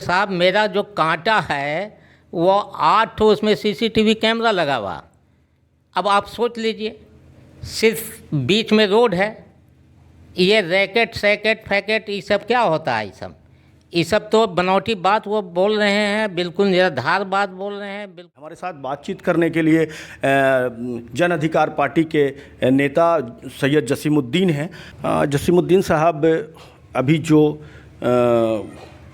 साहब मेरा जो कांटा है वो 8 ठो उसमें सीसीटीवी कैमरा लगा हुआ। अब आप सोच लीजिए, सिर्फ बीच में रोड है, ये रैकेट सैकेट फैकेट ये सब क्या होता है? ये सब तो बनावटी बात वो बोल रहे हैं, बिल्कुल निराधार बात बोल रहे हैं। हमारे साथ बातचीत करने के लिए जन अधिकार पार्टी के नेता सैयद जसीमुद्दीन हैं। जसीमुद्दीन साहब, अभी जो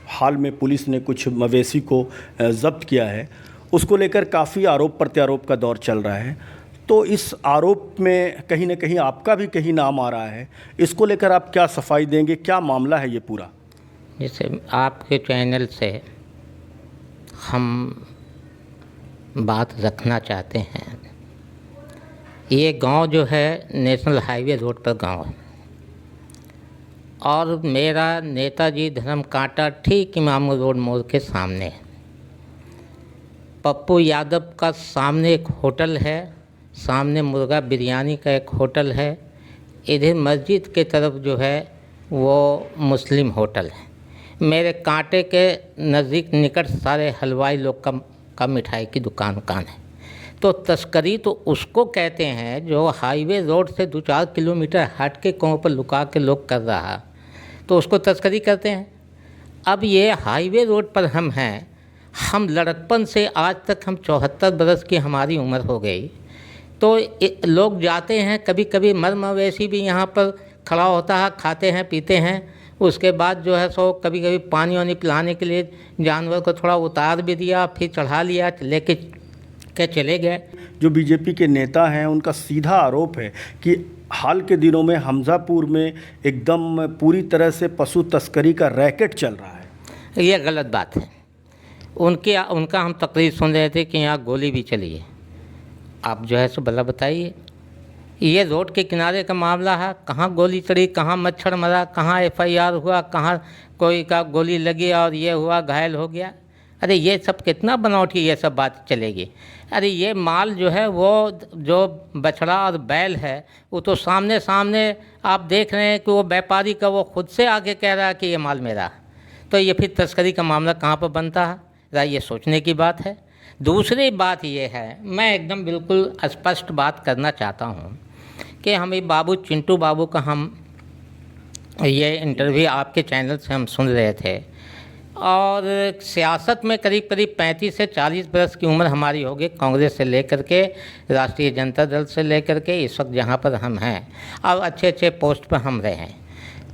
हाल में पुलिस ने कुछ मवेशी को ज़ब्त किया है, उसको लेकर काफ़ी आरोप प्रत्यारोप का दौर चल रहा है। तो इस आरोप में कहीं ना कहीं आपका भी कहीं नाम आ रहा है, इसको लेकर आप क्या सफाई देंगे? क्या मामला है ये पूरा? जैसे आपके चैनल से हम बात रखना चाहते हैं, ये गांव जो है नेशनल हाईवे रोड पर गांव है और मेरा नेताजी धर्म कांटा ठीक इमाम रोड मोड़ के सामने है। पप्पू यादव का सामने एक होटल है, सामने मुर्गा बिरयानी का एक होटल है, इधर मस्जिद के तरफ जो है वो मुस्लिम होटल है। मेरे कांटे के नज़दीक निकट सारे हलवाई लोग का मिठाई की दुकान है। तो तस्करी तो उसको कहते हैं जो हाईवे रोड से 2-4 किलोमीटर हट के कहीं पर लुका के लोग कर रहा, तो उसको तस्करी कहते हैं। अब ये हाईवे रोड पर हम हैं, हम लड़कपन से आज तक हम 74 बरस की हमारी उम्र हो गई, तो लोग जाते हैं, कभी कभी मर मवेशी भी यहाँ पर खड़ा होता है, खाते हैं पीते हैं। उसके बाद जो है सो कभी कभी पानी वानी पिलाने के लिए जानवर को थोड़ा उतार भी दिया, फिर चढ़ा लिया, लेके के चले गए। जो बीजेपी के नेता हैं उनका सीधा आरोप है कि हाल के दिनों में हमजापुर में एकदम पूरी तरह से पशु तस्करी का रैकेट चल रहा है। ये गलत बात है। उनका हम तकरीर सुन रहे थे कि यहाँ गोली भी चली है। आप जो है सो भला बताइए, ये रोड के किनारे का मामला है, कहाँ गोली चढ़ी, कहाँ मच्छर मरा, कहाँ FIR हुआ, कहाँ कोई का गोली लगी और ये हुआ घायल हो गया। अरे ये सब कितना बनावटी ये सब बात चलेगी। अरे ये माल जो है वो जो बछड़ा और बैल है वो तो सामने सामने आप देख रहे हैं कि वो व्यापारी का वो खुद से आके कह रहा है कि ये माल मेरा। तो ये फिर तस्करी का मामला कहाँ पर बनता है? ये सोचने की बात है। दूसरी बात ये है, मैं एकदम बिल्कुल स्पष्ट बात करना चाहता हूँ कि हमें बाबू चिंटू बाबू का हम ये इंटरव्यू आपके चैनल से हम सुन रहे थे, और सियासत में करीब करीब 35 से 40 बरस की उम्र हमारी होगी, कांग्रेस से लेकर के राष्ट्रीय जनता दल से लेकर के इस वक्त जहाँ पर हम हैं और अच्छे अच्छे पोस्ट पर हम रहे हैं।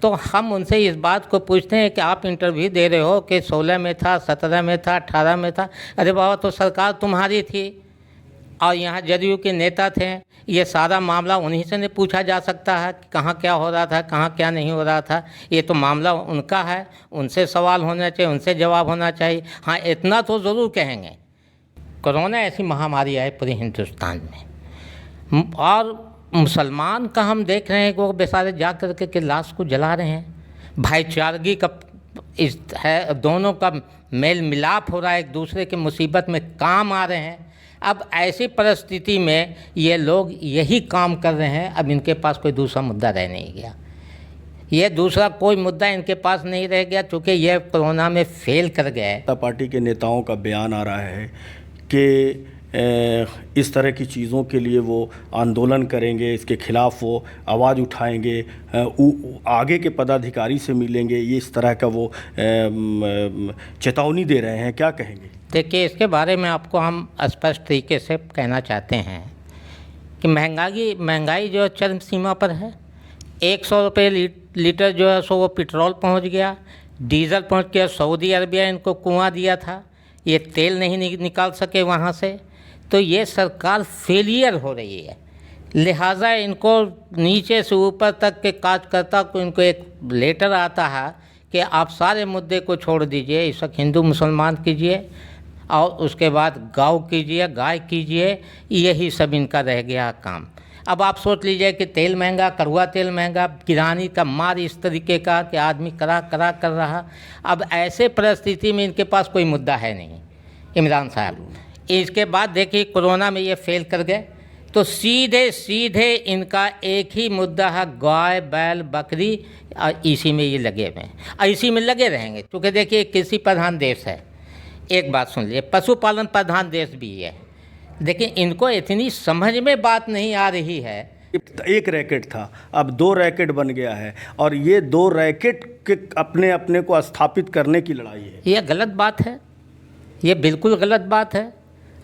तो हम उनसे इस बात को पूछते हैं कि आप इंटरव्यू दे रहे हो कि 16 में था, 17 में था, 18 में था। अरे बाबा, तो सरकार तुम्हारी थी और यहाँ जदयू के नेता थे, ये सारा मामला उन्हीं से नहीं पूछा जा सकता है कि कहाँ क्या हो रहा था, कहाँ क्या नहीं हो रहा था। ये तो मामला उनका है, उनसे सवाल होना चाहिए, उनसे जवाब होना चाहिए। हाँ, इतना तो ज़रूर कहेंगे, कोरोना ऐसी महामारी आई पूरे हिंदुस्तान में, और मुसलमान का हम देख रहे हैं कि वो बेचारे जा कर के लाश को जला रहे हैं। भाईचारगी का इस है, दोनों का मेल मिलाप हो रहा है, एक दूसरे की मुसीबत में काम आ रहे हैं। अब ऐसी परिस्थिति में ये लोग यही काम कर रहे हैं। अब इनके पास कोई दूसरा मुद्दा रह नहीं गया, ये दूसरा कोई मुद्दा इनके पास नहीं रह गया, चूँकि ये कोरोना में फेल कर गए। पार्टी के नेताओं का बयान आ रहा है कि इस तरह की चीज़ों के लिए वो आंदोलन करेंगे, इसके खिलाफ वो आवाज़ उठाएंगे, आगे के पदाधिकारी से मिलेंगे, ये इस तरह का वो चेतावनी दे रहे हैं। क्या कहेंगे? देखिए, इसके बारे में आपको हम स्पष्ट तरीके से कहना चाहते हैं कि महंगाई जो चरम सीमा पर है। 100 रुपये लीटर जो है सो वो पेट्रोल पहुंच गया, डीजल पहुंच गया। सऊदी अरबिया इनको कुआं दिया था, ये तेल नहीं निकाल सके वहाँ से। तो ये सरकार फेलियर हो रही है, लिहाजा इनको नीचे से ऊपर तक के कार्यकर्ता को इनको एक लेटर आता है कि आप सारे मुद्दे को छोड़ दीजिए, इस वक्त हिंदू मुसलमान कीजिए और उसके बाद गाँव कीजिए, गाय कीजिए, यही सब इनका रह गया काम। अब आप सोच लीजिए कि तेल महंगा, कड़वा तेल महंगा, किरानी का मार इस तरीके का कि आदमी करा कर रहा। अब ऐसे परिस्थिति में इनके पास कोई मुद्दा है नहीं इमरान साहब। इसके बाद देखिए कोरोना में ये फेल कर गए, तो सीधे सीधे इनका एक ही मुद्दा है, गाय बैल बकरी, और इसी में ये लगे हुए हैं और इसी में लगे रहेंगे। क्योंकि देखिए कृषि प्रधान देश है, एक बात सुन लिए, पशुपालन प्रधान देश भी है, लेकिन इनको इतनी समझ में बात नहीं आ रही है। एक रैकेट था, अब 2 रैकेट बन गया है, और ये 2 रैकेट के अपने अपने को स्थापित करने की लड़ाई है। ये गलत बात है, ये बिल्कुल गलत बात है।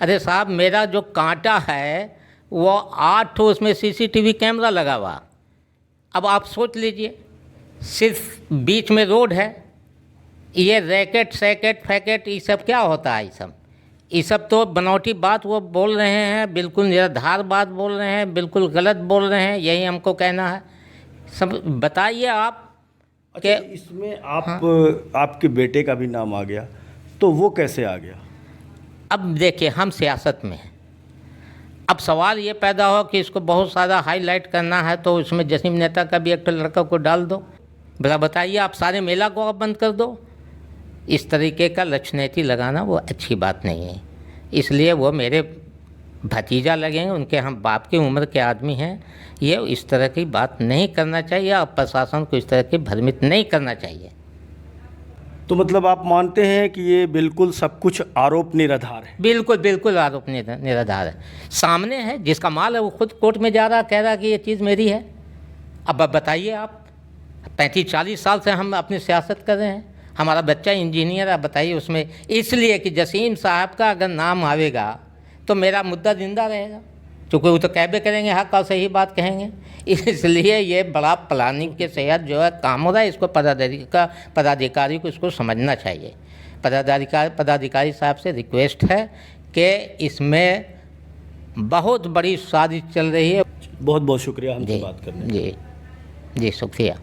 अरे साहब, मेरा जो कांटा है वो 8 ठो उसमें CCTV कैमरा लगा हुआ। अब आप सोच लीजिए, सिर्फ बीच में रोड है, ये रैकेट सैकेट फैकेट ये सब क्या होता है? ये सब तो बनावटी बात वो बोल रहे हैं, बिल्कुल निराधार बात बोल रहे हैं, बिल्कुल गलत बोल रहे हैं, यही हमको कहना है। सब बताइए आप। अच्छा, इसमें आपके बेटे का भी नाम आ गया, तो वो कैसे आ गया? अब देखिए, हम सियासत में हैं, अब सवाल ये पैदा हो कि इसको बहुत सारा हाईलाइट करना है, तो उसमें जसीम नेता का भी एक लड़का को डाल दो। भला बताइए, आप सारे मेला को आप बंद कर दो। इस तरीके का लक्षनीति लगाना वो अच्छी बात नहीं है। इसलिए वो मेरे भतीजा लगेंगे, उनके हम बाप की उम्र के आदमी हैं। ये इस तरह की बात नहीं करना चाहिए और प्रशासन को इस तरह की भ्रमित नहीं करना चाहिए। तो मतलब आप मानते हैं कि ये बिल्कुल सब कुछ आरोप निराधार है? बिल्कुल बिल्कुल आरोप निराधार है। सामने है, जिसका माल है वो खुद कोर्ट में जा रहा, कह रहा कि ये चीज़ मेरी है। अब बताइए आप, 35-40 साल से हम अपनी सियासत कर रहे हैं, हमारा बच्चा इंजीनियर है, बताइए उसमें इसलिए कि जसीम साहब का अगर नाम आवेगा तो मेरा मुद्दा जिंदा रहेगा, क्योंकि वो तो कहबे करेंगे, हक और सही बात कहेंगे। इसलिए ये बड़ा प्लानिंग के तहत जो है काम हो रहा है, इसको पदाधिकारी को इसको समझना चाहिए। पदाधिकारी साहब से रिक्वेस्ट है कि इसमें बहुत बड़ी साजिश चल रही है। बहुत बहुत शुक्रिया हमसे बात करने के लिए। जी शुक्रिया।